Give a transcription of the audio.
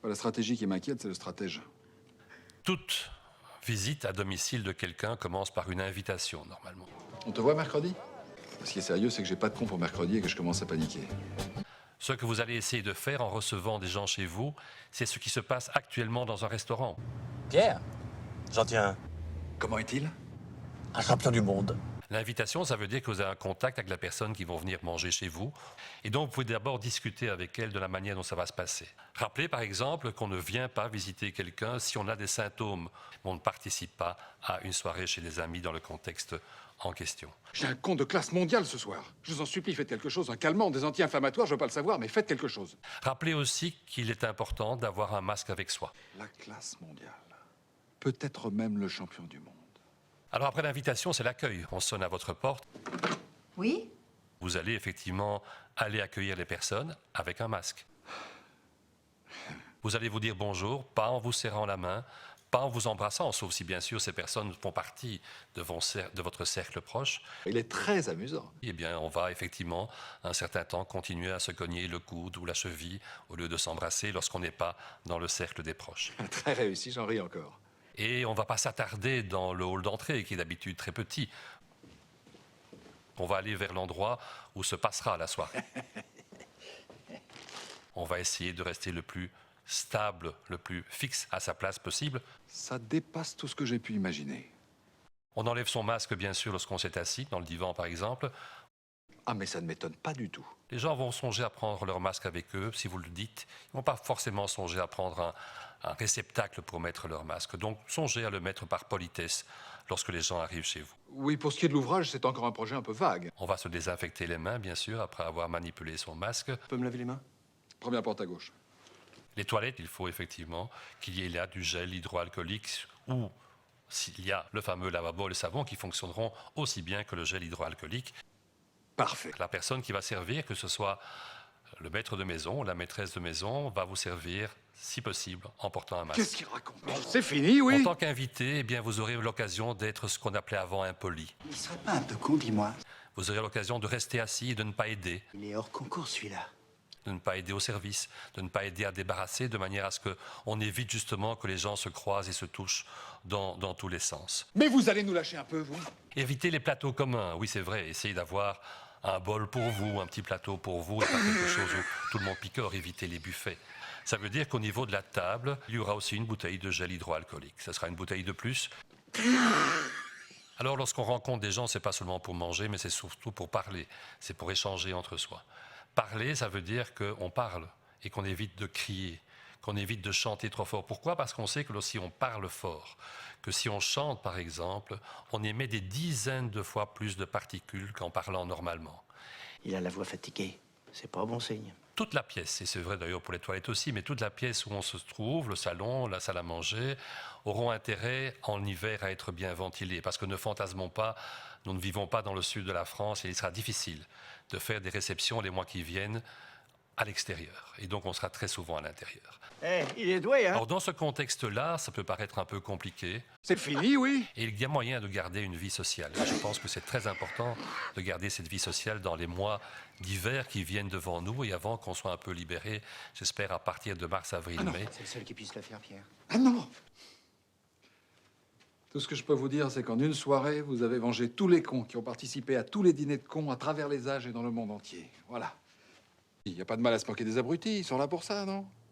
La stratégie qui m'inquiète, c'est le stratège. Toute visite à domicile de quelqu'un commence par une invitation, normalement. On te voit mercredi? Ce qui est sérieux, c'est que j'ai pas de con pour mercredi et que je commence à paniquer. Ce que vous allez essayer de faire en recevant des gens chez vous, c'est ce qui se passe actuellement dans un restaurant. Pierre, j'en tiens Comment est-il? un champion du monde. L'invitation, ça veut dire que vous avez un contact avec la personne qui va venir manger chez vous. Et donc, vous pouvez d'abord discuter avec elle de la manière dont ça va se passer. Rappelez, par exemple, qu'on ne vient pas visiter quelqu'un si on a des symptômes. On ne participe pas à une soirée chez des amis dans le contexte en question. J'ai un con de classe mondiale ce soir. Je vous en supplie, faites quelque chose. Un calmant, des anti-inflammatoires, je veux pas le savoir, mais faites quelque chose. Rappelez aussi qu'il est important d'avoir un masque avec soi. La classe mondiale. Peut-être même le champion du monde. Alors après l'invitation, c'est l'accueil. On sonne à votre porte. Oui? Vous allez effectivement aller accueillir les personnes avec un masque. Vous allez vous dire bonjour, pas en vous serrant la main, pas en vous embrassant, sauf si bien sûr ces personnes font partie de votre cercle proche. Il est très amusant. Eh bien, on va effectivement, un certain temps, continuer à se cogner le coude ou la cheville au lieu de s'embrasser lorsqu'on n'est pas dans le cercle des proches. Très réussi, j'en ris encore. Et on ne va pas s'attarder dans le hall d'entrée, qui est d'habitude très petit. On va aller vers l'endroit où se passera la soirée. On va essayer de rester le plus stable, le plus fixe à sa place possible. Ça dépasse tout ce que j'ai pu imaginer. On enlève son masque, bien sûr, lorsqu'on s'est assis, dans le divan par exemple. Ah, mais ça ne m'étonne pas du tout. Les gens vont songer à prendre leur masque avec eux, si vous le dites. Ils ne vont pas forcément songer à prendre un réceptacle pour mettre leur masque. Donc, songez à le mettre par politesse lorsque les gens arrivent chez vous. Oui, pour ce qui est de l'ouvrage, c'est encore un projet un peu vague. On va se désinfecter les mains, bien sûr, après avoir manipulé son masque. Tu peux me laver les mains? Première porte à gauche. Les toilettes, il faut effectivement qu'il y ait là du gel hydroalcoolique ou s'il y a le fameux lavabo et le savon qui fonctionneront aussi bien que le gel hydroalcoolique. Parfait. La personne qui va servir, que ce soit le maître de maison ou la maîtresse de maison, va vous servir, si possible, en portant un masque. Qu'est-ce qu'il raconte? C'est fini, oui. En tant qu'invité, eh bien, vous aurez l'occasion d'être ce qu'on appelait avant impoli. Il serait pas un peu con, dis-moi? Vous aurez l'occasion de rester assis et de ne pas aider, Il est hors concours, celui-là. de ne pas aider au service, de ne pas aider à débarrasser, de manière à ce qu'on évite justement que les gens se croisent et se touchent dans tous les sens. Mais vous allez nous lâcher un peu, vous? Évitez les plateaux communs, oui c'est vrai, essayez d'avoir un bol pour vous, un petit plateau pour vous, et pas quelque chose où tout le monde picore, évitez les buffets. Ça veut dire qu'au niveau de la table, il y aura aussi une bouteille de gel hydroalcoolique. Ce sera une bouteille de plus. Alors lorsqu'on rencontre des gens, c'est pas seulement pour manger, mais c'est surtout pour parler, c'est pour échanger entre soi. Parler, ça veut dire qu'on parle et qu'on évite de crier, qu'on évite de chanter trop fort. Pourquoi? Parce qu'on sait que si on parle fort, que si on chante par exemple, on émet des dizaines de fois plus de particules qu'en parlant normalement. Il a la voix fatiguée. C'est pas bon signe. Toute la pièce, et c'est vrai d'ailleurs pour les toilettes aussi, mais toute la pièce où on se trouve, le salon, la salle à manger, auront intérêt en hiver à être bien ventilés. Parce que ne fantasmons pas, nous ne vivons pas dans le sud de la France et il sera difficile de faire des réceptions les mois qui viennent à l'extérieur. Et donc on sera très souvent à l'intérieur. Il est doué, hein? Alors dans ce contexte-là, ça peut paraître un peu compliqué. C'est fini, oui. Et il y a moyen de garder une vie sociale. Je pense que c'est très important de garder cette vie sociale dans les mois d'hiver qui viennent devant nous et avant qu'on soit un peu libéré, j'espère à partir de mars, avril, mai. C'est le seul qui puisse le faire, Pierre. Ah non. Tout ce que je peux vous dire, c'est qu'en une soirée, vous avez vengé tous les cons qui ont participé à tous les dîners de cons à travers les âges et dans le monde entier. Voilà. Il n'y a pas de mal à se moquer des abrutis, ils sont là pour ça, non?